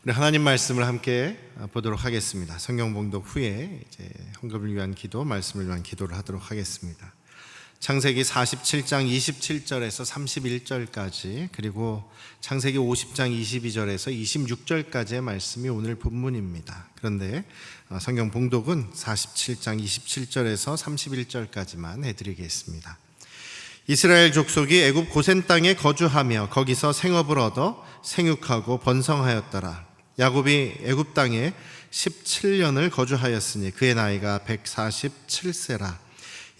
우리 하나님 말씀을 함께 보도록 하겠습니다. 성경 봉독 후에 이제 헌금을 위한 기도, 말씀을 위한 기도를 하도록 하겠습니다. 창세기 47장 27절에서 31절까지, 그리고 창세기 50장 22절에서 26절까지의 말씀이 오늘 본문입니다. 그런데 성경 봉독은 47장 27절에서 31절까지만 해드리겠습니다. 이스라엘 족속이 애굽 고센 땅에 거주하며 거기서 생업을 얻어 생육하고 번성하였더라. 야곱이 애굽 땅에 17년을 거주하였으니 그의 나이가 147세라.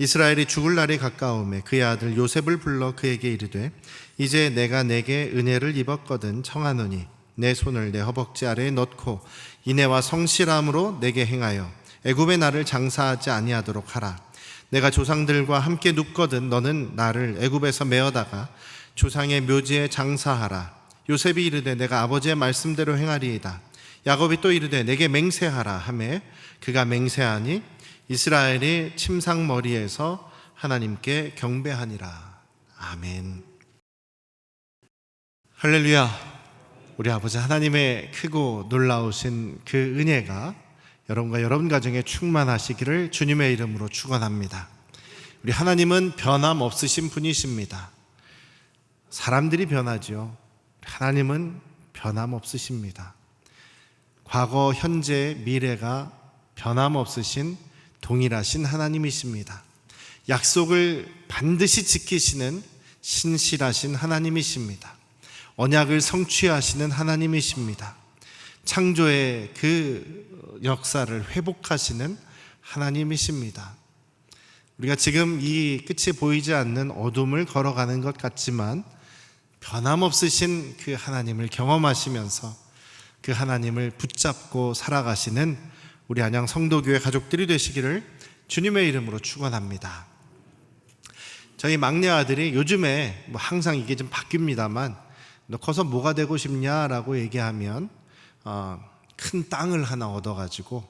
이스라엘이 죽을 날이 가까우매 그의 아들 요셉을 불러 그에게 이르되, 이제 내가 내게 은혜를 입었거든 청하노니 내 손을 내 허벅지 아래에 넣고 인애와 성실함으로 내게 행하여 애굽의 나를 장사하지 아니하도록 하라. 내가 조상들과 함께 눕거든 너는 나를 애굽에서 메어다가 조상의 묘지에 장사하라. 요셉이 이르되 내가 아버지의 말씀대로 행하리이다. 야곱이 또 이르되 내게 맹세하라 하매 그가 맹세하니 이스라엘이 침상머리에서 하나님께 경배하니라. 아멘. 할렐루야. 우리 아버지 하나님의 크고 놀라우신 그 은혜가 여러분과 여러분 가정에 충만하시기를 주님의 이름으로 축원합니다. 우리 하나님은 변함없으신 분이십니다. 사람들이 변하죠. 하나님은 변함없으십니다. 과거, 현재, 미래가 변함없으신 동일하신 하나님이십니다. 약속을 반드시 지키시는 신실하신 하나님이십니다. 언약을 성취하시는 하나님이십니다. 창조의 그 역사를 회복하시는 하나님이십니다. 우리가 지금 이 끝이 보이지 않는 어둠을 걸어가는 것 같지만 변함없으신 그 하나님을 경험하시면서 그 하나님을 붙잡고 살아가시는 우리 안양 성도교회 가족들이 되시기를 주님의 이름으로 축원합니다. 저희 막내 아들이 요즘에 항상 이게 좀 바뀝니다만, 너 커서 뭐가 되고 싶냐라고 얘기하면 큰 땅을 하나 얻어가지고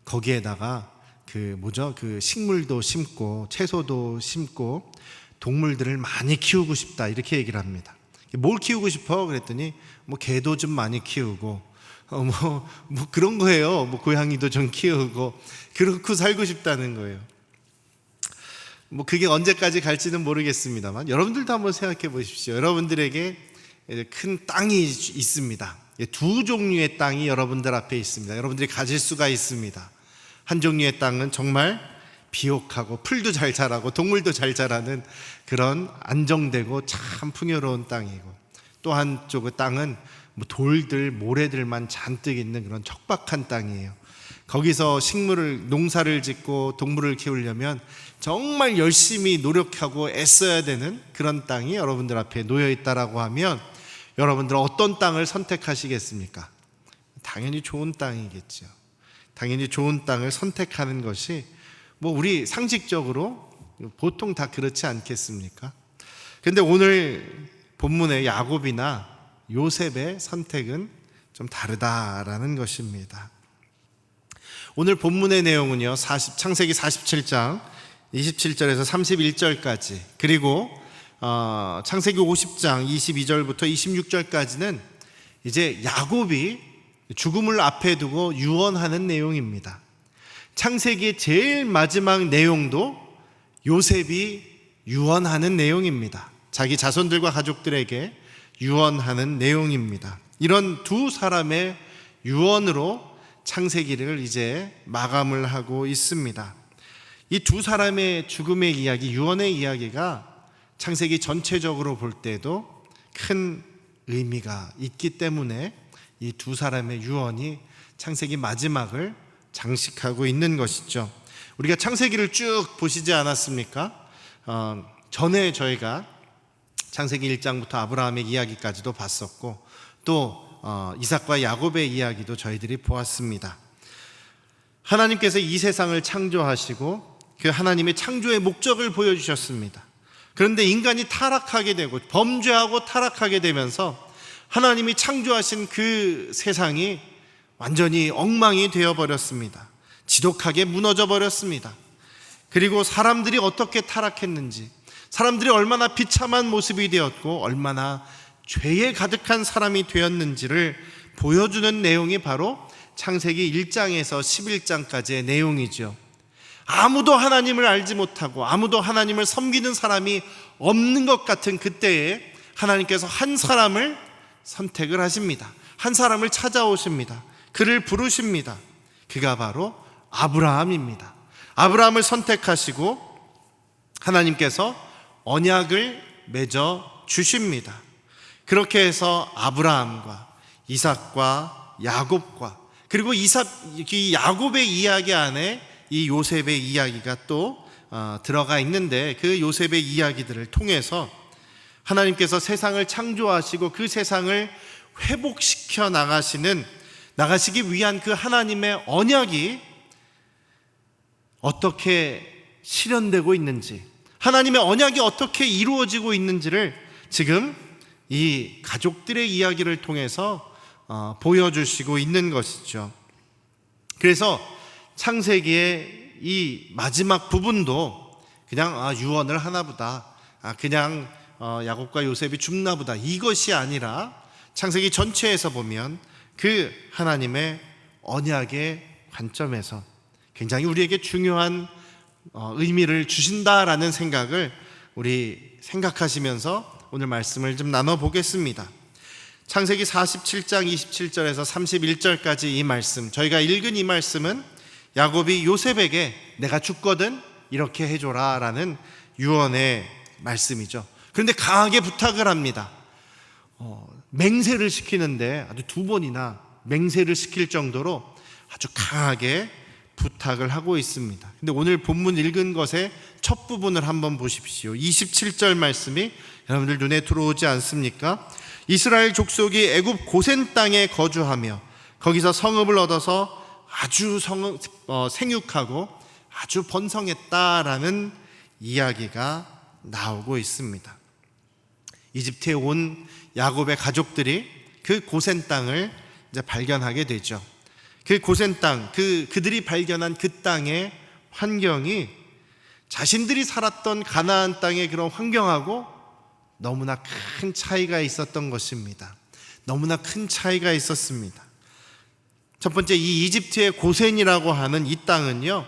거기에다가 그 식물도 심고 채소도 심고 동물들을 많이 키우고 싶다, 이렇게 얘기를 합니다. 뭘 키우고 싶어? 그랬더니 개도 좀 많이 키우고 그런 거예요. 고양이도 좀 키우고 그렇고 살고 싶다는 거예요. 그게 언제까지 갈지는 모르겠습니다만 여러분들도 한번 생각해 보십시오. 여러분들에게 큰 땅이 있습니다. 두 종류의 땅이 여러분들 앞에 있습니다. 여러분들이 가질 수가 있습니다. 한 종류의 땅은 정말 비옥하고 풀도 잘 자라고 동물도 잘 자라는 그런 안정되고 참 풍요로운 땅이고, 또 한쪽의 땅은 돌들, 모래들만 잔뜩 있는 그런 척박한 땅이에요. 거기서 농사를 짓고 동물을 키우려면 정말 열심히 노력하고 애써야 되는 그런 땅이 여러분들 앞에 놓여 있다라고 하면 여러분들은 어떤 땅을 선택하시겠습니까? 당연히 좋은 땅이겠죠. 당연히 좋은 땅을 선택하는 것이 우리 상식적으로 보통 다 그렇지 않겠습니까? 그런데 오늘 본문의 야곱이나 요셉의 선택은 좀 다르다라는 것입니다. 오늘 본문의 내용은요, 창세기 47장 27절에서 31절까지, 그리고 창세기 50장 22절부터 26절까지는 이제 야곱이 죽음을 앞에 두고 유언하는 내용입니다. 창세기의 제일 마지막 내용도 요셉이 유언하는 내용입니다. 자기 자손들과 가족들에게 유언하는 내용입니다. 이런 두 사람의 유언으로 창세기를 이제 마감을 하고 있습니다. 이 두 사람의 죽음의 이야기, 유언의 이야기가 창세기 전체적으로 볼 때도 큰 의미가 있기 때문에 이 두 사람의 유언이 창세기 마지막을 장식하고 있는 것이죠. 우리가 창세기를 쭉 보시지 않았습니까? 전에 저희가 창세기 1장부터 아브라함의 이야기까지도 봤었고, 또 이삭과 야곱의 이야기도 저희들이 보았습니다. 하나님께서 이 세상을 창조하시고 그 하나님의 창조의 목적을 보여주셨습니다. 그런데 인간이 타락하게 되고 범죄하고 타락하게 되면서 하나님이 창조하신 그 세상이 완전히 엉망이 되어버렸습니다. 지독하게 무너져 버렸습니다. 그리고 사람들이 어떻게 타락했는지, 사람들이 얼마나 비참한 모습이 되었고 얼마나 죄에 가득한 사람이 되었는지를 보여주는 내용이 바로 창세기 1장에서 11장까지의 내용이죠. 아무도 하나님을 알지 못하고 아무도 하나님을 섬기는 사람이 없는 것 같은 그때에 하나님께서 한 사람을 선택을 하십니다. 한 사람을 찾아오십니다. 그를 부르십니다. 그가 바로 아브라함입니다. 아브라함을 선택하시고 하나님께서 언약을 맺어 주십니다. 그렇게 해서 아브라함과 이삭과 야곱과 그리고 이 야곱의 이야기 안에 이 요셉의 이야기가 또 들어가 있는데, 그 요셉의 이야기들을 통해서 하나님께서 세상을 창조하시고 그 세상을 회복시켜 나가시기 위한 그 하나님의 언약이 어떻게 실현되고 있는지, 하나님의 언약이 어떻게 이루어지고 있는지를 지금 이 가족들의 이야기를 통해서 보여주시고 있는 것이죠. 그래서 창세기의 이 마지막 부분도 그냥 유언을 하나보다, 그냥 야곱과 요셉이 죽나보다, 이것이 아니라 창세기 전체에서 보면 그 하나님의 언약의 관점에서 굉장히 우리에게 중요한 의미를 주신다라는 생각을 우리 생각하시면서 오늘 말씀을 좀 나눠보겠습니다. 창세기 47장 27절에서 31절까지 이 말씀, 저희가 읽은 이 말씀은 야곱이 요셉에게 내가 죽거든 이렇게 해줘라 라는 유언의 말씀이죠. 그런데 강하게 부탁을 합니다. 맹세를 시키는데 아주 2번이나 맹세를 시킬 정도로 아주 강하게 부탁을 하고 있습니다. 근데 오늘 본문 읽은 것의 첫 부분을 한번 보십시오. 27절 말씀이 여러분들 눈에 들어오지 않습니까? 이스라엘 족속이 애굽 고센 땅에 거주하며 거기서 성읍을 얻어서 아주 생육하고 아주 번성했다라는 이야기가 나오고 있습니다. 이집트에 온 야곱의 가족들이 그 고센 땅을 이제 발견하게 되죠. 그 고센 땅, 그들이 발견한 그 땅의 환경이 자신들이 살았던 가나안 땅의 그런 환경하고 너무나 큰 차이가 있었던 것입니다. 너무나 큰 차이가 있었습니다. 첫 번째, 이 이집트의 고센이라고 하는 이 땅은요,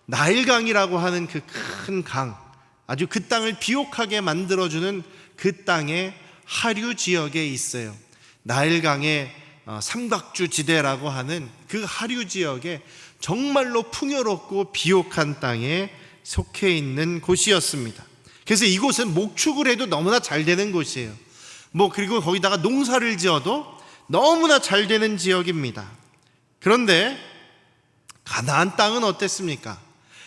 나일강이라고 하는 그 큰 강, 아주 그 땅을 비옥하게 만들어주는 그 땅의 하류 지역에 있어요. 나일강의 삼각주 지대라고 하는 그 하류 지역에 정말로 풍요롭고 비옥한 땅에 속해 있는 곳이었습니다. 그래서 이곳은 목축을 해도 너무나 잘 되는 곳이에요. 그리고 거기다가 농사를 지어도 너무나 잘 되는 지역입니다. 그런데 가나안 땅은 어땠습니까?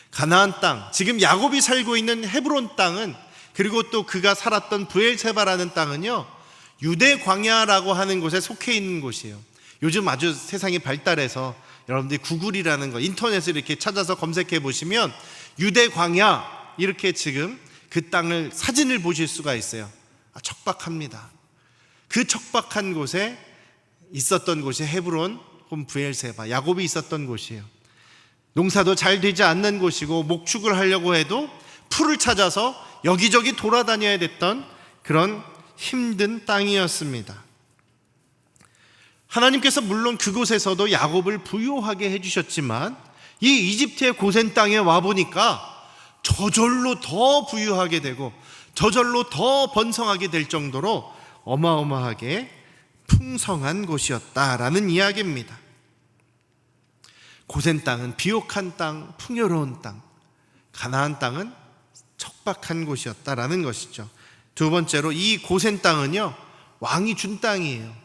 가나안 땅, 지금 야곱이 살고 있는 헤브론 땅은, 그리고 또 그가 살았던 브엘세바라는 땅은요, 유대 광야라고 하는 곳에 속해 있는 곳이에요. 요즘 아주 세상이 발달해서 여러분들이 구글이라는 거, 인터넷을 이렇게 찾아서 검색해 보시면 유대 광야 이렇게 지금 그 땅을 사진을 보실 수가 있어요. 척박합니다. 그 척박한 곳에 있었던 곳이 헤브론 혹은 브엘세바, 야곱이 있었던 곳이에요. 농사도 잘 되지 않는 곳이고 목축을 하려고 해도 풀을 찾아서 여기저기 돌아다녀야 됐던 그런 힘든 땅이었습니다. 하나님께서 물론 그곳에서도 야곱을 부유하게 해주셨지만 이 이집트의 고센 땅에 와보니까 저절로 더 부유하게 되고 저절로 더 번성하게 될 정도로 어마어마하게 풍성한 곳이었다라는 이야기입니다. 고센 땅은 비옥한 땅, 풍요로운 땅, 가나안 땅은 척박한 곳이었다라는 것이죠. 두 번째로 이 고센 땅은요, 왕이 준 땅이에요.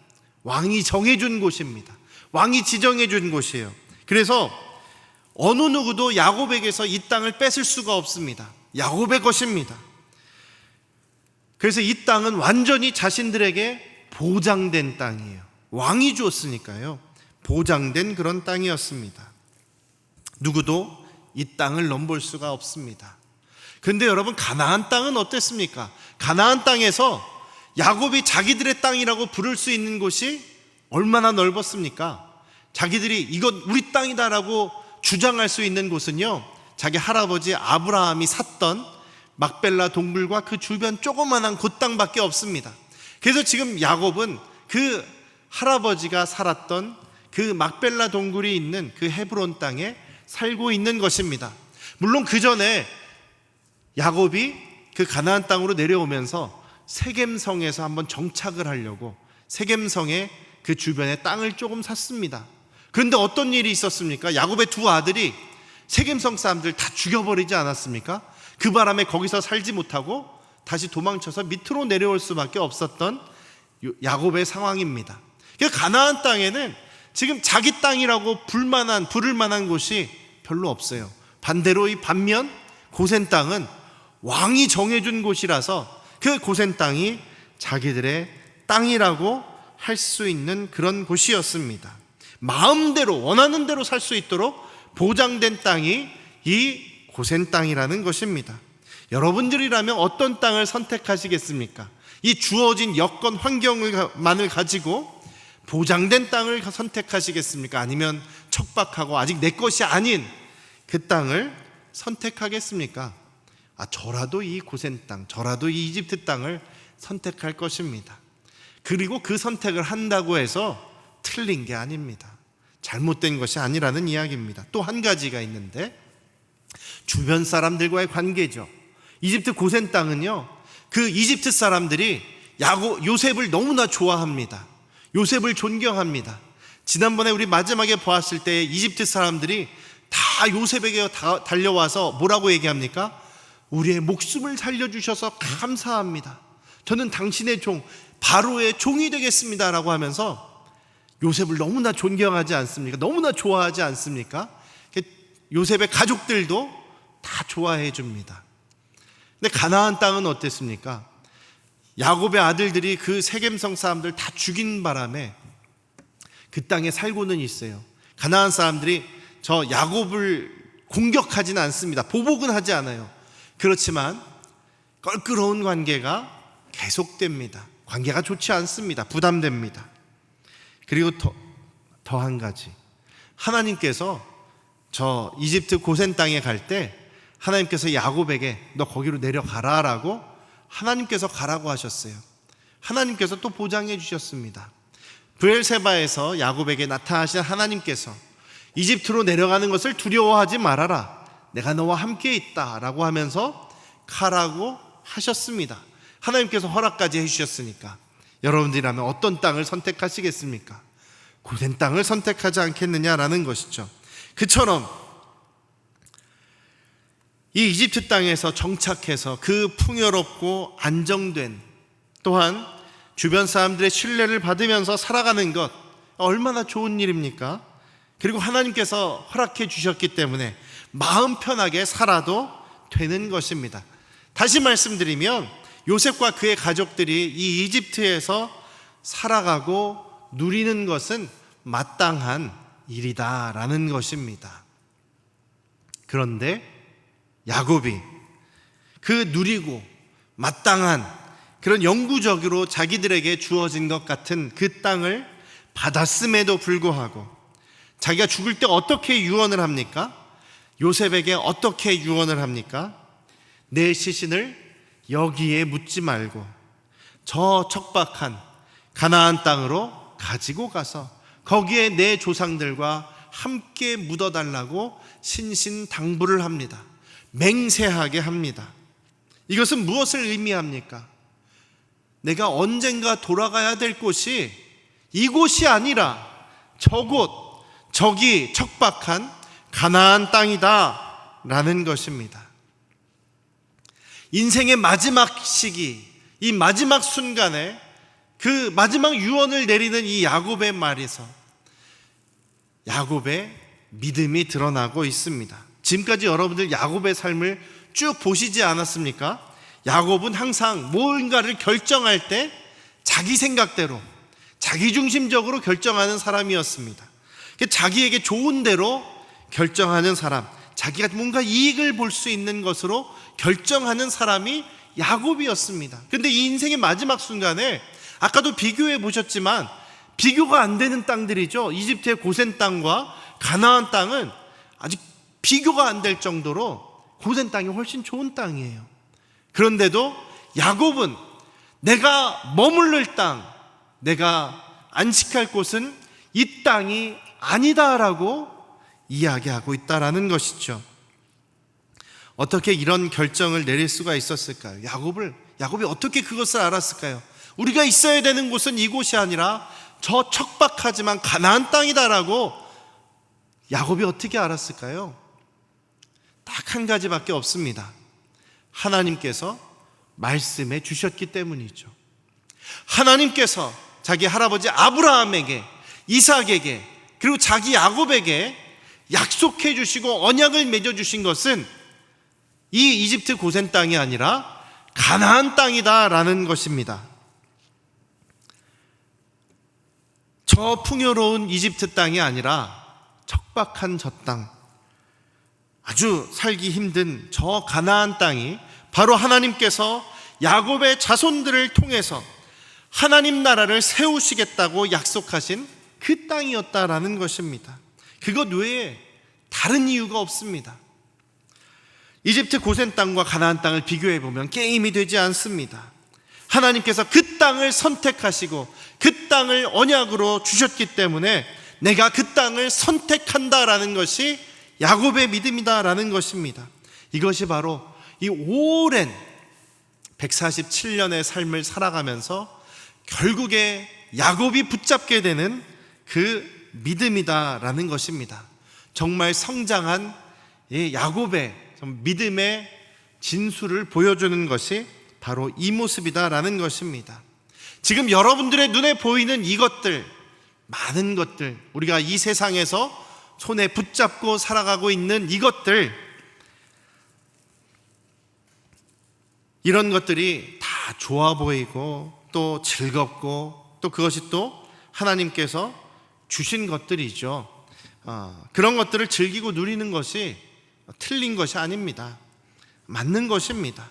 왕이 정해준 곳입니다. 왕이 지정해준 곳이에요. 그래서 어느 누구도 야곱에게서 이 땅을 뺏을 수가 없습니다. 야곱의 것입니다. 그래서 이 땅은 완전히 자신들에게 보장된 땅이에요. 왕이 주었으니까요. 보장된 그런 땅이었습니다. 누구도 이 땅을 넘볼 수가 없습니다. 그런데 여러분, 가나안 땅은 어땠습니까? 가나안 땅에서 야곱이 자기들의 땅이라고 부를 수 있는 곳이 얼마나 넓었습니까? 자기들이 이건 우리 땅이다라고 주장할 수 있는 곳은요, 자기 할아버지 아브라함이 샀던 막벨라 동굴과 그 주변 조그만한 그 땅밖에 없습니다. 그래서 지금 야곱은 그 할아버지가 살았던 그 막벨라 동굴이 있는 그 헤브론 땅에 살고 있는 것입니다. 물론 그 전에 야곱이 그 가나안 땅으로 내려오면서 세겜성에서 한번 정착을 하려고 세겜성의 그 주변에 땅을 조금 샀습니다. 그런데 어떤 일이 있었습니까? 야곱의 두 아들이 세겜성 사람들 다 죽여버리지 않았습니까? 그 바람에 거기서 살지 못하고 다시 도망쳐서 밑으로 내려올 수밖에 없었던 야곱의 상황입니다. 그래서 가나안 땅에는 지금 자기 땅이라고 부를 만한 곳이 별로 없어요. 반대로 이 반면 고센 땅은 왕이 정해준 곳이라서 그 고센 땅이 자기들의 땅이라고 할 수 있는 그런 곳이었습니다. 마음대로 원하는 대로 살 수 있도록 보장된 땅이 이 고센 땅이라는 것입니다. 여러분들이라면 어떤 땅을 선택하시겠습니까? 이 주어진 여건 환경만을 가지고 보장된 땅을 선택하시겠습니까? 아니면 척박하고 아직 내 것이 아닌 그 땅을 선택하겠습니까? 저라도 이 고센 땅, 저라도 이 이집트 땅을 선택할 것입니다. 그리고 그 선택을 한다고 해서 틀린 게 아닙니다. 잘못된 것이 아니라는 이야기입니다. 또 한 가지가 있는데 주변 사람들과의 관계죠. 이집트 고센 땅은요, 그 이집트 사람들이 요셉을 너무나 좋아합니다. 요셉을 존경합니다. 지난번에 우리 마지막에 보았을 때 이집트 사람들이 다 요셉에게 달려와서 뭐라고 얘기합니까? 우리의 목숨을 살려주셔서 감사합니다. 저는 당신의 종 바로의 종이 되겠습니다 라고 하면서 요셉을 너무나 존경하지 않습니까? 너무나 좋아하지 않습니까? 요셉의 가족들도 다 좋아해 줍니다. 근데 가나안 땅은 어땠습니까? 야곱의 아들들이 그 세겜성 사람들 다 죽인 바람에 그 땅에 살고는 있어요. 가나안 사람들이 저 야곱을 공격하지는 않습니다. 보복은 하지 않아요. 그렇지만 껄끄러운 관계가 계속됩니다. 관계가 좋지 않습니다. 부담됩니다. 그리고 더 한 가지, 하나님께서 저 이집트 고센 땅에 갈 때 하나님께서 야곱에게 너 거기로 내려가라 라고 하나님께서 가라고 하셨어요. 하나님께서 또 보장해 주셨습니다. 브엘세바에서 야곱에게 나타나신 하나님께서 이집트로 내려가는 것을 두려워하지 말아라, 내가 너와 함께 있다 라고 하면서 가라고 하셨습니다. 하나님께서 허락까지 해주셨으니까 여러분들이라면 어떤 땅을 선택하시겠습니까? 고센 땅을 선택하지 않겠느냐라는 것이죠. 그처럼 이 이집트 땅에서 정착해서 그 풍요롭고 안정된, 또한 주변 사람들의 신뢰를 받으면서 살아가는 것 얼마나 좋은 일입니까? 그리고 하나님께서 허락해 주셨기 때문에 마음 편하게 살아도 되는 것입니다. 다시 말씀드리면 요셉과 그의 가족들이 이 이집트에서 살아가고 누리는 것은 마땅한 일이다라는 것입니다. 그런데 야곱이 그 누리고 마땅한 그런 영구적으로 자기들에게 주어진 것 같은 그 땅을 받았음에도 불구하고 자기가 죽을 때 어떻게 유언을 합니까? 요셉에게 어떻게 유언을 합니까? 내 시신을 여기에 묻지 말고 저 척박한 가나안 땅으로 가지고 가서 거기에 내 조상들과 함께 묻어달라고 신신당부를 합니다. 맹세하게 합니다. 이것은 무엇을 의미합니까? 내가 언젠가 돌아가야 될 곳이 이곳이 아니라 저곳, 저기 척박한 가나안 땅이다 라는 것입니다. 인생의 마지막 시기, 이 마지막 순간에 그 마지막 유언을 내리는 이 야곱의 말에서 야곱의 믿음이 드러나고 있습니다. 지금까지 여러분들 야곱의 삶을 쭉 보시지 않았습니까? 야곱은 항상 뭔가를 결정할 때 자기 생각대로, 자기중심적으로 결정하는 사람이었습니다. 자기에게 좋은 대로 결정하는 사람, 자기가 뭔가 이익을 볼 수 있는 것으로 결정하는 사람이 야곱이었습니다. 그런데 이 인생의 마지막 순간에 아까도 비교해 보셨지만 비교가 안 되는 땅들이죠. 이집트의 고센 땅과 가나안 땅은 아직 비교가 안 될 정도로 고센 땅이 훨씬 좋은 땅이에요. 그런데도 야곱은 내가 머무를 땅, 내가 안식할 곳은 이 땅이 아니다라고 이야기하고 있다라는 것이죠. 어떻게 이런 결정을 내릴 수가 있었을까요? 야곱이 어떻게 그것을 알았을까요? 우리가 있어야 되는 곳은 이곳이 아니라 저 척박하지만 가나안 땅이다라고 야곱이 어떻게 알았을까요? 딱 한 가지밖에 없습니다. 하나님께서 말씀해 주셨기 때문이죠. 하나님께서 자기 할아버지 아브라함에게, 이삭에게, 그리고 자기 야곱에게 약속해 주시고 언약을 맺어 주신 것은 이 이집트 고센 땅이 아니라 가나안 땅이다라는 것입니다. 저 풍요로운 이집트 땅이 아니라 척박한 저 땅, 아주 살기 힘든 저 가나안 땅이 바로 하나님께서 야곱의 자손들을 통해서 하나님 나라를 세우시겠다고 약속하신 그 땅이었다라는 것입니다. 그것 외에 다른 이유가 없습니다. 이집트 고센 땅과 가나안 땅을 비교해 보면 게임이 되지 않습니다. 하나님께서 그 땅을 선택하시고 그 땅을 언약으로 주셨기 때문에 내가 그 땅을 선택한다라는 것이 야곱의 믿음이다라는 것입니다. 이것이 바로 이 오랜 147년의 삶을 살아가면서 결국에 야곱이 붙잡게 되는 그 믿음이다라는 것입니다. 정말 성장한 야곱의 믿음의 진수를 보여주는 것이 바로 이 모습이다라는 것입니다. 지금 여러분들의 눈에 보이는 이것들, 많은 것들, 우리가 이 세상에서 손에 붙잡고 살아가고 있는 이것들, 이런 것들이 다 좋아 보이고 또 즐겁고 또 그것이 또 하나님께서 주신 것들이죠. 그런 것들을 즐기고 누리는 것이 틀린 것이 아닙니다. 맞는 것입니다.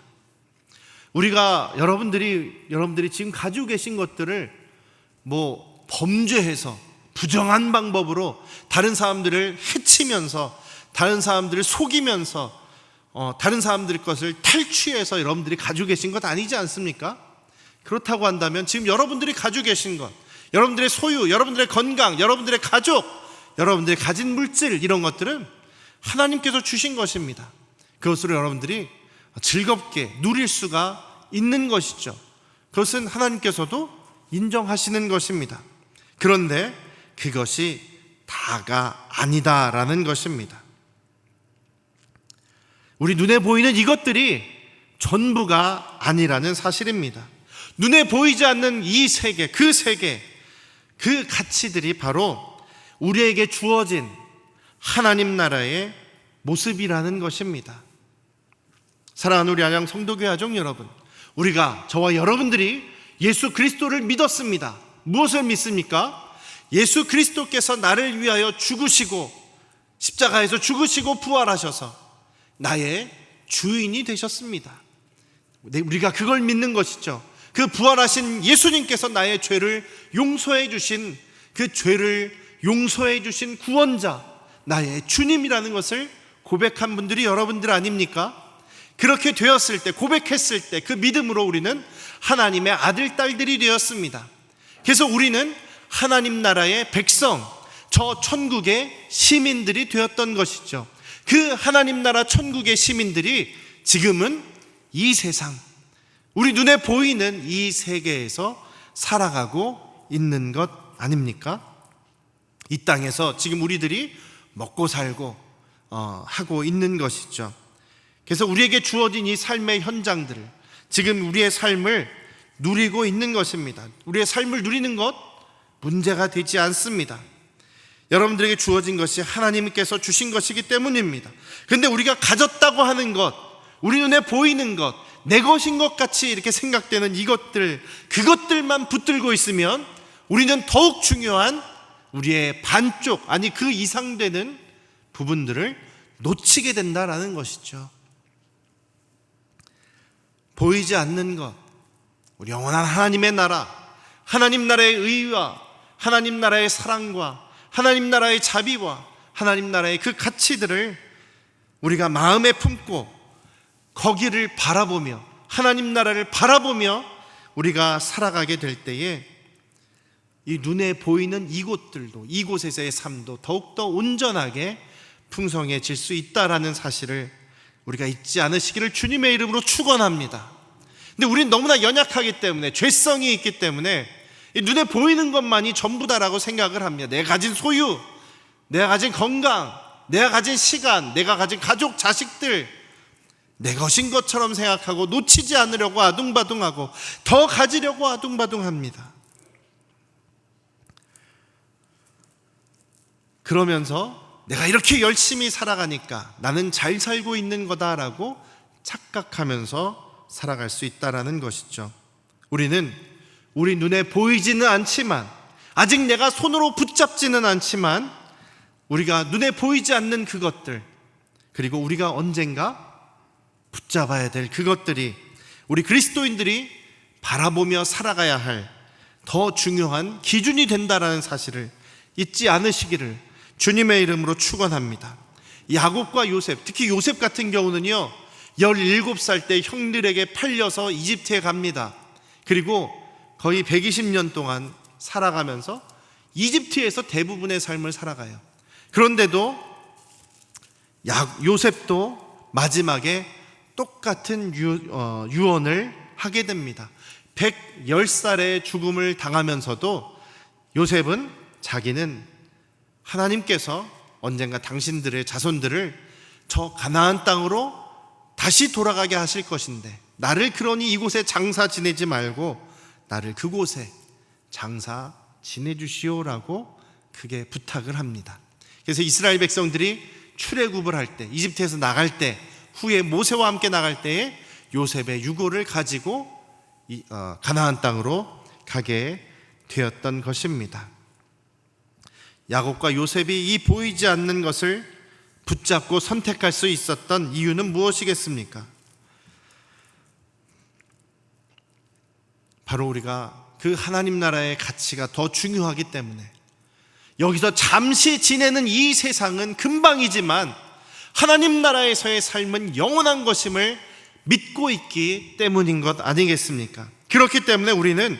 우리가 여러분들이 지금 가지고 계신 것들을 범죄해서 부정한 방법으로 다른 사람들을 해치면서 다른 사람들을 속이면서 다른 사람들의 것을 탈취해서 여러분들이 가지고 계신 것 아니지 않습니까? 그렇다고 한다면 지금 여러분들이 가지고 계신 것, 여러분들의 소유, 여러분들의 건강, 여러분들의 가족, 여러분들이 가진 물질, 이런 것들은 하나님께서 주신 것입니다. 그것으로 여러분들이 즐겁게 누릴 수가 있는 것이죠. 그것은 하나님께서도 인정하시는 것입니다. 그런데 그것이 다가 아니다라는 것입니다. 우리 눈에 보이는 이것들이 전부가 아니라는 사실입니다. 눈에 보이지 않는 이 세계, 그 가치들이 바로 우리에게 주어진 하나님 나라의 모습이라는 것입니다. 사랑하는 우리 안양 성도교회 가족 여러분, 우리가, 저와 여러분들이 예수 그리스도를 믿었습니다. 무엇을 믿습니까? 예수 그리스도께서 나를 위하여 죽으시고 십자가에서 죽으시고 부활하셔서 나의 주인이 되셨습니다. 우리가 그걸 믿는 것이죠. 그 부활하신 예수님께서 나의 죄를 용서해 주신, 그 죄를 용서해 주신 구원자, 나의 주님이라는 것을 고백한 분들이 여러분들 아닙니까? 그렇게 되었을 때, 고백했을 때 그 믿음으로 우리는 하나님의 아들, 딸들이 되었습니다. 그래서 우리는 하나님 나라의 백성, 저 천국의 시민들이 되었던 것이죠. 그 하나님 나라 천국의 시민들이 지금은 이 세상, 우리 눈에 보이는 이 세계에서 살아가고 있는 것 아닙니까? 이 땅에서 지금 우리들이 먹고 살고 하고 있는 것이죠. 그래서 우리에게 주어진 이 삶의 현장들을, 지금 우리의 삶을 누리고 있는 것입니다. 우리의 삶을 누리는 것 문제가 되지 않습니다. 여러분들에게 주어진 것이 하나님께서 주신 것이기 때문입니다. 그런데 우리가 가졌다고 하는 것, 우리 눈에 보이는 것, 내 것인 것 같이 이렇게 생각되는 이것들, 그것들만 붙들고 있으면 우리는 더욱 중요한 우리의 반쪽, 아니 그 이상 되는 부분들을 놓치게 된다라는 것이죠. 보이지 않는 것, 우리 영원한 하나님의 나라, 하나님 나라의 의와 하나님 나라의 사랑과 하나님 나라의 자비와 하나님 나라의 그 가치들을 우리가 마음에 품고 거기를 바라보며, 하나님 나라를 바라보며 우리가 살아가게 될 때에 이 눈에 보이는 이곳들도, 이곳에서의 삶도 더욱더 온전하게 풍성해질 수 있다라는 사실을 우리가 잊지 않으시기를 주님의 이름으로 축원합니다. 근데 우리는 너무나 연약하기 때문에, 죄성이 있기 때문에 이 눈에 보이는 것만이 전부다라고 생각을 합니다. 내가 가진 소유, 내가 가진 건강, 내가 가진 시간, 내가 가진 가족, 자식들, 내 것인 것처럼 생각하고 놓치지 않으려고 아둥바둥하고 더 가지려고 아둥바둥합니다. 그러면서 내가 이렇게 열심히 살아가니까 나는 잘 살고 있는 거다라고 착각하면서 살아갈 수 있다라는 것이죠. 우리는 우리 눈에 보이지는 않지만, 아직 내가 손으로 붙잡지는 않지만, 우리가 눈에 보이지 않는 그것들, 그리고 우리가 언젠가 붙잡아야 될 그것들이 우리 그리스도인들이 바라보며 살아가야 할 더 중요한 기준이 된다라는 사실을 잊지 않으시기를 주님의 이름으로 축원합니다. 야곱과 요셉, 특히 요셉 같은 경우는요, 17살 때 형들에게 팔려서 이집트에 갑니다. 그리고 거의 120년 동안 살아가면서 이집트에서 대부분의 삶을 살아가요. 그런데도 요셉도 마지막에 똑같은 유언을 하게 됩니다. 110살의 죽음을 당하면서도 요셉은 자기는 하나님께서 언젠가 당신들의 자손들을 저 가나안 땅으로 다시 돌아가게 하실 것인데, 나를 그러니 이곳에 장사 지내지 말고 나를 그곳에 장사 지내주시오라고 그게 부탁을 합니다. 그래서 이스라엘 백성들이 출애굽을 할 때, 이집트에서 나갈 때, 후에 모세와 함께 나갈 때에 요셉의 유고를 가지고 가나안 땅으로 가게 되었던 것입니다. 야곱과 요셉이 이 보이지 않는 것을 붙잡고 선택할 수 있었던 이유는 무엇이겠습니까? 바로 우리가 그 하나님 나라의 가치가 더 중요하기 때문에, 여기서 잠시 지내는 이 세상은 금방이지만 하나님 나라에서의 삶은 영원한 것임을 믿고 있기 때문인 것 아니겠습니까? 그렇기 때문에 우리는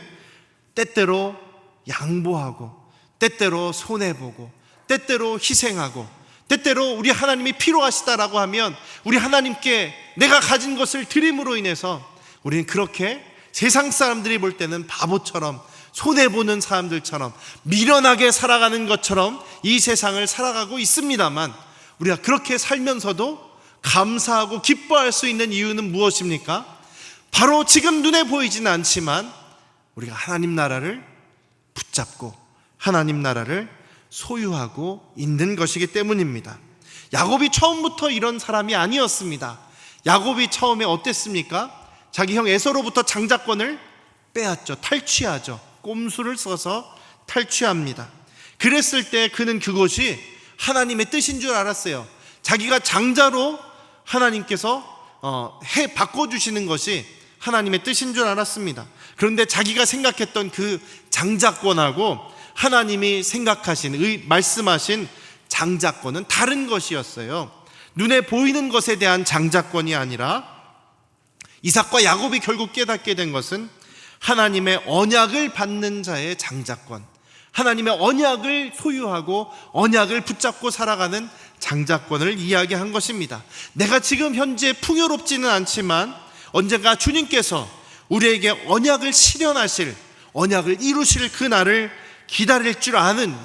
때때로 양보하고, 때때로 손해보고, 때때로 희생하고, 때때로 우리 하나님이 필요하시다라고 하면 우리 하나님께 내가 가진 것을 드림으로 인해서 우리는 그렇게 세상 사람들이 볼 때는 바보처럼, 손해보는 사람들처럼, 미련하게 살아가는 것처럼 이 세상을 살아가고 있습니다만, 우리가 그렇게 살면서도 감사하고 기뻐할 수 있는 이유는 무엇입니까? 바로 지금 눈에 보이지는 않지만 우리가 하나님 나라를 붙잡고 하나님 나라를 소유하고 있는 것이기 때문입니다. 야곱이 처음부터 이런 사람이 아니었습니다. 야곱이 처음에 어땠습니까? 자기 형 에서로부터 장자권을 빼앗죠. 탈취하죠. 꼼수를 써서 탈취합니다. 그랬을 때 그는 그것이 하나님의 뜻인 줄 알았어요. 자기가 장자로 하나님께서 바꿔주시는 것이 하나님의 뜻인 줄 알았습니다. 그런데 자기가 생각했던 그 장자권하고 하나님이 생각하신, 말씀하신 장자권은 다른 것이었어요. 눈에 보이는 것에 대한 장자권이 아니라, 이삭과 야곱이 결국 깨닫게 된 것은 하나님의 언약을 받는 자의 장자권, 하나님의 언약을 소유하고 언약을 붙잡고 살아가는 장자권을 이야기한 것입니다. 내가 지금 현재 풍요롭지는 않지만 언젠가 주님께서 우리에게 언약을 실현하실, 언약을 이루실 그 날을 기다릴 줄 아는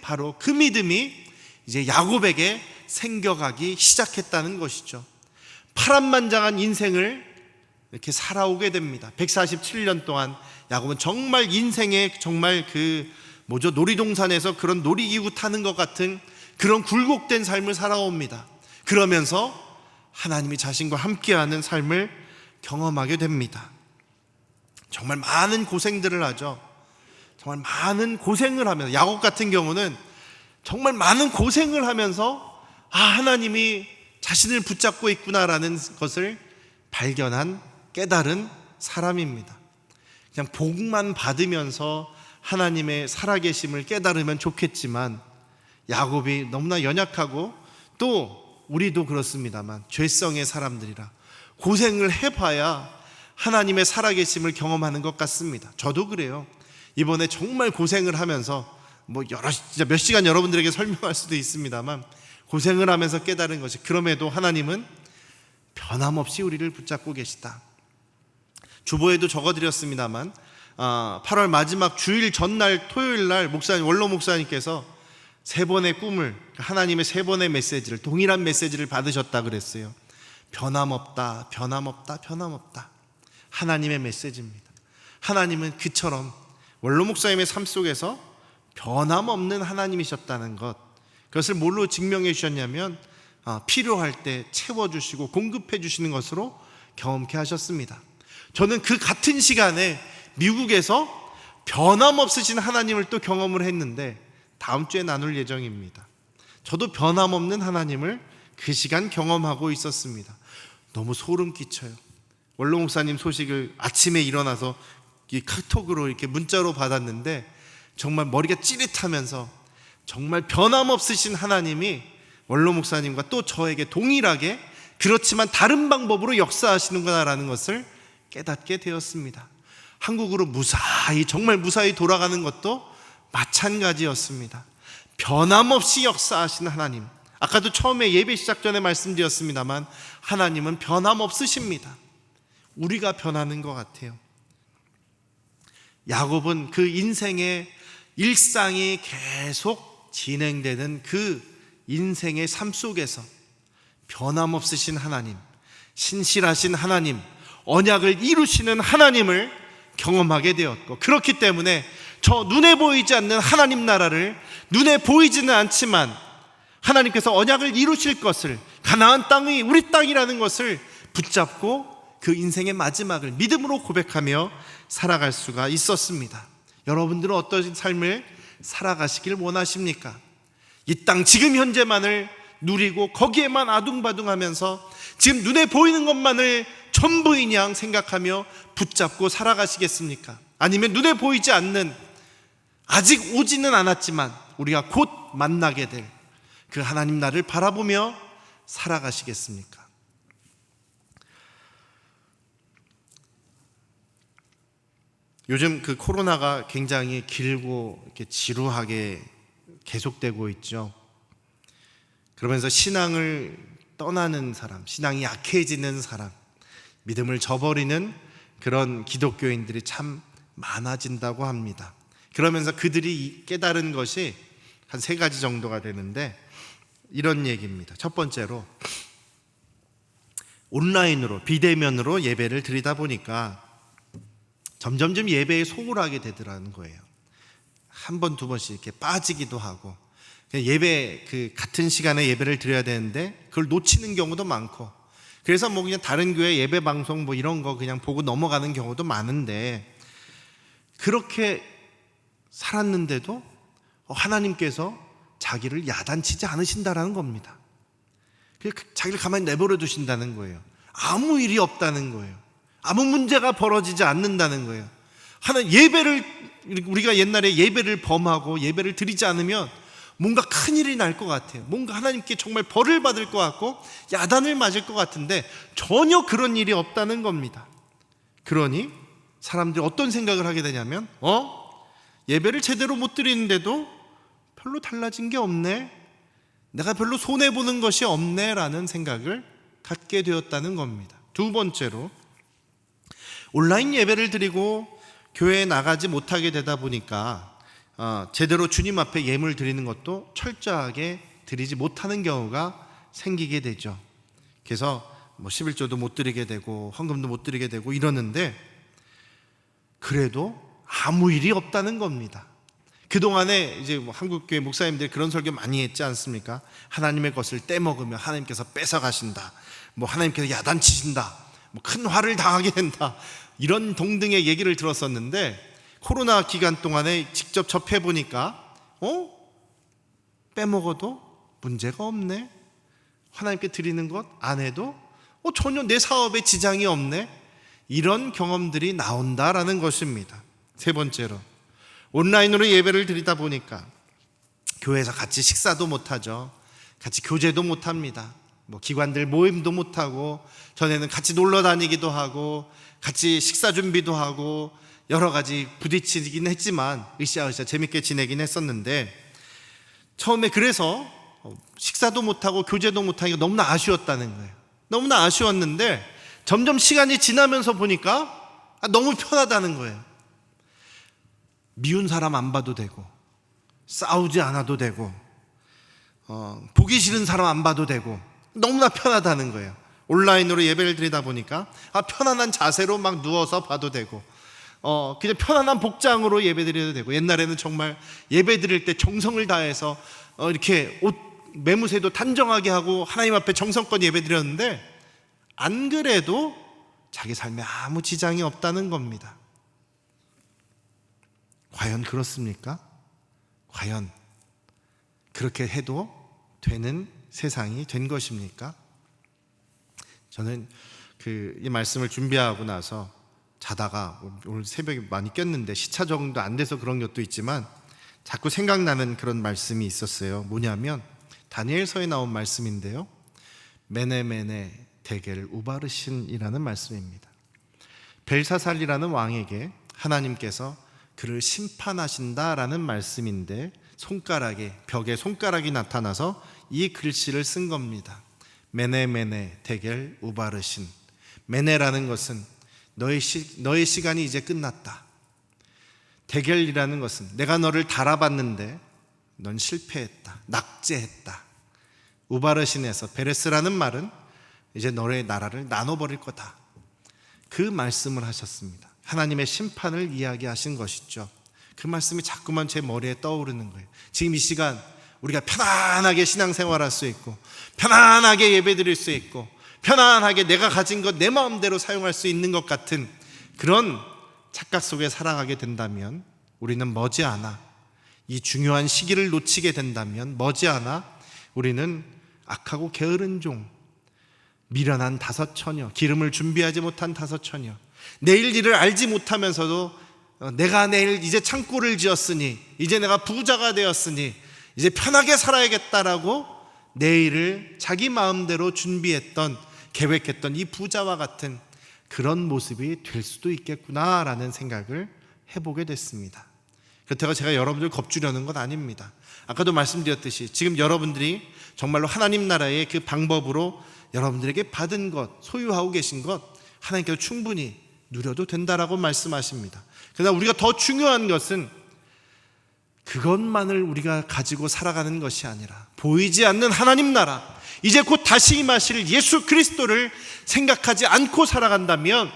바로 그 믿음이 이제 야곱에게 생겨가기 시작했다는 것이죠. 파란만장한 인생을 이렇게 살아오게 됩니다. 147년 동안 야곱은 정말 인생의 놀이동산에서 그런 놀이기구 타는 것 같은 그런 굴곡된 삶을 살아옵니다. 그러면서 하나님이 자신과 함께하는 삶을 경험하게 됩니다. 정말 많은 고생들을 하죠. 정말 많은 고생을 하면서, 야곱 같은 경우는 정말 많은 고생을 하면서 하나님이 자신을 붙잡고 있구나라는 것을 발견한, 깨달은 사람입니다. 그냥 복만 받으면서 하나님의 살아계심을 깨달으면 좋겠지만, 야곱이 너무나 연약하고 또 우리도 그렇습니다만 죄성의 사람들이라 고생을 해봐야 하나님의 살아계심을 경험하는 것 같습니다. 저도 그래요. 이번에 정말 고생을 하면서 진짜 몇 시간 여러분들에게 설명할 수도 있습니다만 고생을 하면서 깨달은 것이, 그럼에도 하나님은 변함없이 우리를 붙잡고 계시다. 주보에도 적어드렸습니다만 8월 마지막 주일 전날 토요일 날 원로 목사님께서 세 번의 꿈을, 하나님의 세 번의 메시지를, 동일한 메시지를 받으셨다 그랬어요. 변함없다, 변함없다, 변함없다. 하나님의 메시지입니다. 하나님은 그처럼 원로 목사님의 삶 속에서 변함없는 하나님이셨다는 것, 그것을 뭘로 증명해 주셨냐면 필요할 때 채워주시고 공급해 주시는 것으로 경험케 하셨습니다. 저는 그 같은 시간에 미국에서 변함없으신 하나님을 또 경험을 했는데 다음 주에 나눌 예정입니다. 저도 변함없는 하나님을 그 시간 경험하고 있었습니다. 너무 소름 끼쳐요. 원로 목사님 소식을 아침에 일어나서 이 카톡으로 이렇게 문자로 받았는데 정말 머리가 찌릿하면서 정말 변함없으신 하나님이 원로 목사님과 또 저에게 동일하게 그렇지만 다른 방법으로 역사하시는구나라는 것을 깨닫게 되었습니다. 한국으로 무사히, 정말 무사히 돌아가는 것도 마찬가지였습니다. 변함없이 역사하시는 하나님, 아까도 처음에 예배 시작 전에 말씀드렸습니다만 하나님은 변함없으십니다. 우리가 변하는 것 같아요. 야곱은 그 인생의 일상이 계속 진행되는 그 인생의 삶 속에서 변함없으신 하나님, 신실하신 하나님, 언약을 이루시는 하나님을 경험하게 되었고, 그렇기 때문에 저 눈에 보이지 않는 하나님 나라를, 눈에 보이지는 않지만 하나님께서 언약을 이루실 것을, 가나안 땅이 우리 땅이라는 것을 붙잡고 그 인생의 마지막을 믿음으로 고백하며 살아갈 수가 있었습니다. 여러분들은 어떤 삶을 살아가시길 원하십니까? 이 땅 지금 현재만을 누리고 거기에만 아둥바둥하면서 지금 눈에 보이는 것만을 전부인 양 생각하며 붙잡고 살아가시겠습니까? 아니면 눈에 보이지 않는, 아직 오지는 않았지만 우리가 곧 만나게 될 그 하나님 나를 바라보며 살아가시겠습니까? 요즘 그 코로나가 굉장히 길고 이렇게 지루하게 계속되고 있죠. 그러면서 신앙을 떠나는 사람, 신앙이 약해지는 사람, 믿음을 저버리는 그런 기독교인들이 참 많아진다고 합니다. 그러면서 그들이 깨달은 것이 한 3가지 정도가 되는데 이런 얘기입니다. 첫 번째로, 온라인으로, 비대면으로 예배를 드리다 보니까 점점점 예배에 소홀하게 되더라는 거예요. 한 번, 두 번씩 이렇게 빠지기도 하고, 예배 그 같은 시간에 예배를 드려야 되는데 그걸 놓치는 경우도 많고, 그래서 그냥 다른 교회 예배 방송 이런 거 그냥 보고 넘어가는 경우도 많은데, 그렇게 살았는데도 하나님께서 자기를 야단치지 않으신다라는 겁니다. 자기를 가만히 내버려 두신다는 거예요. 아무 일이 없다는 거예요. 아무 문제가 벌어지지 않는다는 거예요. 예배를, 우리가 옛날에 예배를 범하고 예배를 드리지 않으면 뭔가 큰일이 날 것 같아요. 뭔가 하나님께 정말 벌을 받을 것 같고 야단을 맞을 것 같은데 전혀 그런 일이 없다는 겁니다. 그러니 사람들이 어떤 생각을 하게 되냐면 예배를 제대로 못 드리는데도 별로 달라진 게 없네, 내가 별로 손해보는 것이 없네 라는 생각을 갖게 되었다는 겁니다. 두 번째로, 온라인 예배를 드리고 교회에 나가지 못하게 되다 보니까 제대로 주님 앞에 예물 드리는 것도 철저하게 드리지 못하는 경우가 생기게 되죠. 그래서 11조도 못 드리게 되고 헌금도 못 드리게 되고 이러는데, 그래도 아무 일이 없다는 겁니다. 그동안에 이제 한국교회 목사님들이 그런 설교 많이 했지 않습니까? 하나님의 것을 떼먹으면 하나님께서 뺏어가신다, 하나님께서 야단치신다, 큰 화를 당하게 된다, 이런 동등의 얘기를 들었었는데, 코로나 기간 동안에 직접 접해보니까 빼먹어도 문제가 없네, 하나님께 드리는 것 안 해도 전혀 내 사업에 지장이 없네, 이런 경험들이 나온다라는 것입니다. 세 번째로, 온라인으로 예배를 드리다 보니까 교회에서 같이 식사도 못하죠. 같이 교제도 못합니다. 기관들 모임도 못하고, 전에는 같이 놀러 다니기도 하고 같이 식사 준비도 하고 여러 가지 부딪히긴 했지만 으쌰으쌰 재밌게 지내긴 했었는데, 처음에 그래서 식사도 못하고 교제도 못하니까 너무나 아쉬웠다는 거예요. 너무나 아쉬웠는데 점점 시간이 지나면서 보니까 너무 편하다는 거예요. 미운 사람 안 봐도 되고, 싸우지 않아도 되고, 보기 싫은 사람 안 봐도 되고, 너무나 편하다는 거예요. 온라인으로 예배를 드리다 보니까 편안한 자세로 막 누워서 봐도 되고, 그냥 편안한 복장으로 예배 드려도 되고, 옛날에는 정말 예배 드릴 때 정성을 다해서 이렇게 옷 매무새도 단정하게 하고 하나님 앞에 정성껏 예배 드렸는데, 안 그래도 자기 삶에 아무 지장이 없다는 겁니다. 과연 그렇습니까? 과연 그렇게 해도 되는 세상이 된 것입니까? 저는 이 말씀을 준비하고 나서 자다가, 오늘 새벽에 많이 깼는데 시차 적응도 안 돼서 그런 것도 있지만 자꾸 생각나는 그런 말씀이 있었어요. 뭐냐면 다니엘서에 나온 말씀인데요, 메네메네 데겔 우바르신이라는 말씀입니다. 벨사살이라는 왕에게 하나님께서 그를 심판하신다라는 말씀인데, 벽에 손가락이 나타나서 이 글씨를 쓴 겁니다. 메네메네 데겔 우바르신. 메네라는 것은 너의 시간이 이제 끝났다. 데겔이라는 것은 내가 너를 달아봤는데 넌 실패했다, 낙제했다. 우바르신에서 베레스라는 말은 이제 너의 나라를 나눠버릴 거다. 그 말씀을 하셨습니다. 하나님의 심판을 이야기하신 것이죠. 그 말씀이 자꾸만 제 머리에 떠오르는 거예요. 지금 이 시간 우리가 편안하게 신앙생활할 수 있고, 편안하게 예배드릴 수 있고, 편안하게 내가 가진 것 내 마음대로 사용할 수 있는 것 같은 그런 착각 속에 살아가게 된다면, 우리는 머지않아 이 중요한 시기를 놓치게 된다면 머지않아 우리는 악하고 게으른 종, 미련한 다섯 처녀, 기름을 준비하지 못한 다섯 처녀, 내일 일을 알지 못하면서도 내가 내일 이제 창고를 지었으니, 이제 내가 부자가 되었으니 이제 편하게 살아야겠다라고 내일을 자기 마음대로 준비했던, 계획했던 이 부자와 같은 그런 모습이 될 수도 있겠구나라는 생각을 해보게 됐습니다. 그렇다고 제가 여러분들 겁주려는 건 아닙니다. 아까도 말씀드렸듯이 지금 여러분들이 정말로 하나님 나라의 그 방법으로 여러분들에게 받은 것, 소유하고 계신 것 하나님께서 충분히 누려도 된다라고 말씀하십니다. 그러나 우리가 더 중요한 것은 그것만을 우리가 가지고 살아가는 것이 아니라 보이지 않는 하나님 나라, 이제 곧 다시 임하실 예수 그리스도를 생각하지 않고 살아간다면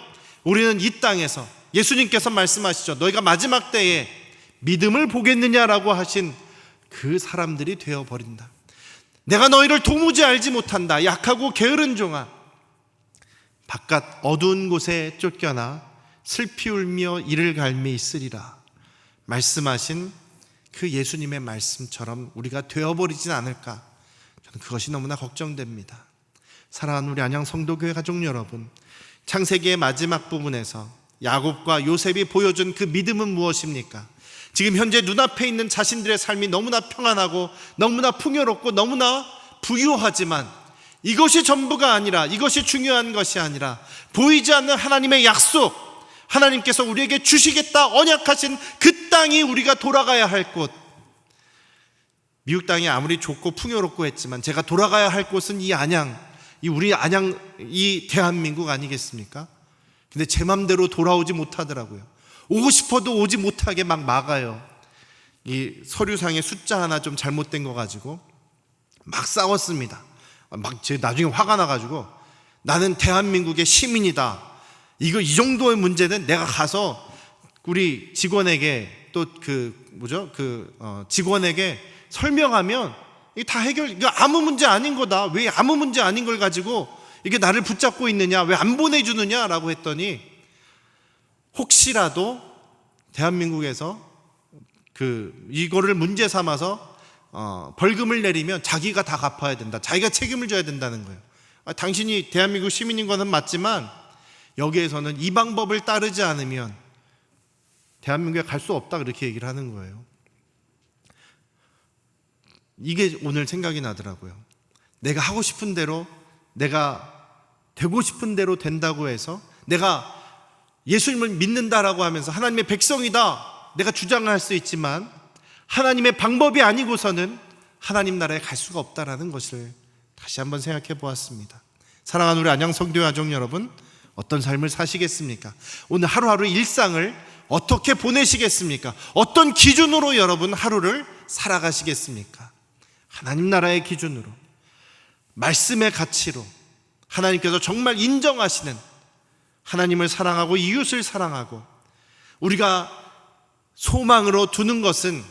우리는 이 땅에서, 예수님께서 말씀하시죠, 너희가 마지막 때에 믿음을 보겠느냐라고 하신 그 사람들이 되어버린다. 내가 너희를 도무지 알지 못한다, 약하고 게으른 종아, 바깥 어두운 곳에 쫓겨나 슬피 울며 이를 갈미 있으리라 말씀하신 그 예수님의 말씀처럼 우리가 되어버리진 않을까, 저는 그것이 너무나 걱정됩니다. 사랑하는 우리 안양 성도교회 가족 여러분, 창세기의 마지막 부분에서 야곱과 요셉이 보여준 그 믿음은 무엇입니까? 지금 현재 눈앞에 있는 자신들의 삶이 너무나 평안하고 너무나 풍요롭고 너무나 부유하지만 이것이 전부가 아니라, 이것이 중요한 것이 아니라 보이지 않는 하나님의 약속, 하나님께서 우리에게 주시겠다 언약하신 그 땅이 우리가 돌아가야 할 곳. 미국 땅이 아무리 좋고 풍요롭고 했지만 제가 돌아가야 할 곳은 이 안양, 우리 안양, 이 대한민국 아니겠습니까? 근데 제 맘대로 돌아오지 못하더라고요. 오고 싶어도 오지 못하게 막 막아요. 이 서류상의 숫자 하나 좀 잘못된 거 가지고 막 싸웠습니다. 막 제가 나중에 화가 나가지고, 나는 대한민국의 시민이다, 이 정도의 문제는 내가 가서 우리 직원에게 또 직원에게 설명하면 이게 다 이거 아무 문제 아닌 거다. 왜 아무 문제 아닌 걸 가지고 이게 나를 붙잡고 있느냐, 왜 안 보내주느냐라고 했더니, 혹시라도 대한민국에서 이거를 문제 삼아서 벌금을 내리면 자기가 다 갚아야 된다, 자기가 책임을 져야 된다는 거예요. 당신이 대한민국 시민인 것은 맞지만 여기에서는 이 방법을 따르지 않으면 대한민국에 갈 수 없다, 그렇게 얘기를 하는 거예요. 이게 오늘 생각이 나더라고요. 내가 하고 싶은 대로, 내가 되고 싶은 대로 된다고 해서 내가 예수님을 믿는다라고 하면서 하나님의 백성이다 내가 주장할 수 있지만 하나님의 방법이 아니고서는 하나님 나라에 갈 수가 없다라는 것을 다시 한번 생각해 보았습니다. 사랑하는 우리 안양 성도 가족 여러분, 어떤 삶을 사시겠습니까? 오늘 하루하루 일상을 어떻게 보내시겠습니까? 어떤 기준으로 여러분 하루를 살아가시겠습니까? 하나님 나라의 기준으로, 말씀의 가치로, 하나님께서 정말 인정하시는 하나님을 사랑하고 이웃을 사랑하고 우리가 소망으로 두는 것은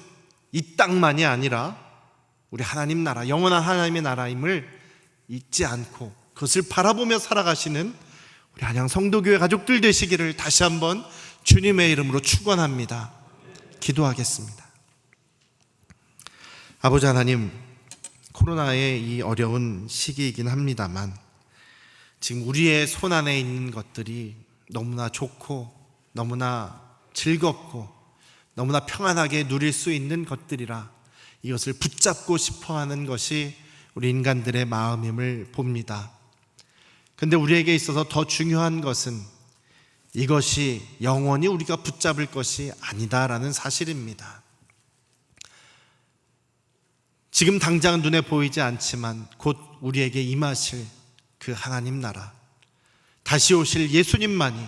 이 땅만이 아니라 우리 하나님 나라, 영원한 하나님의 나라임을 잊지 않고 그것을 바라보며 살아가시는 우리 안양 성도교회 가족들 되시기를 다시 한번 주님의 이름으로 축원합니다. 기도하겠습니다. 아버지 하나님, 코로나의 이 어려운 시기이긴 합니다만 지금 우리의 손 안에 있는 것들이 너무나 좋고 너무나 즐겁고 너무나 평안하게 누릴 수 있는 것들이라 이것을 붙잡고 싶어하는 것이 우리 인간들의 마음임을 봅니다. 근데 우리에게 있어서 더 중요한 것은 이것이 영원히 우리가 붙잡을 것이 아니다라는 사실입니다. 지금 당장 눈에 보이지 않지만 곧 우리에게 임하실 그 하나님 나라, 다시 오실 예수님만이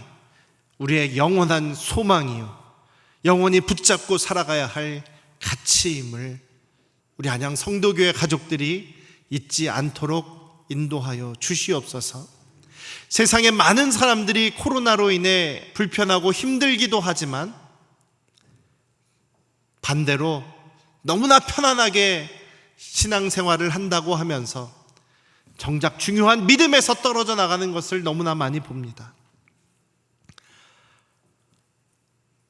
우리의 영원한 소망이요 영원히 붙잡고 살아가야 할 가치임을 우리 안양 성도교회 가족들이 잊지 않도록 인도하여 주시옵소서. 세상에 많은 사람들이 코로나로 인해 불편하고 힘들기도 하지만 반대로 너무나 편안하게 신앙생활을 한다고 하면서 정작 중요한 믿음에서 떨어져 나가는 것을 너무나 많이 봅니다.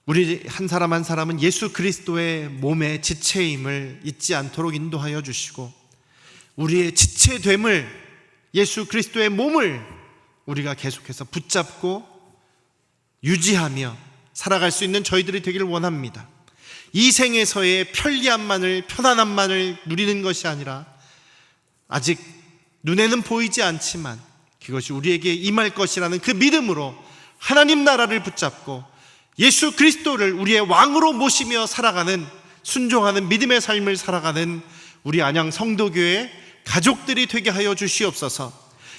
우리 한 사람 한 사람은 예수 그리스도의 몸의 지체임을 잊지 않도록 인도하여 주시고 우리의 지체됨을, 예수 그리스도의 몸을 우리가 계속해서 붙잡고 유지하며 살아갈 수 있는 저희들이 되기를 원합니다. 이 생에서의 편리함만을, 편안함만을 누리는 것이 아니라 아직 눈에는 보이지 않지만 그것이 우리에게 임할 것이라는 그 믿음으로 하나님 나라를 붙잡고 예수 그리스도를 우리의 왕으로 모시며 살아가는, 순종하는 믿음의 삶을 살아가는 우리 안양 성도교회 가족들이 되게 하여 주시옵소서.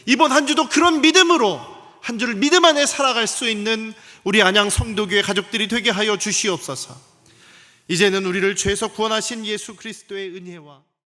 이번 한 주도 그런 믿음으로 한 주를 믿음 안에 살아갈 수 있는 우리 안양 성도교회 가족들이 되게 하여 주시옵소서. 이제는 우리를 죄에서 구원하신 예수 그리스도의 은혜와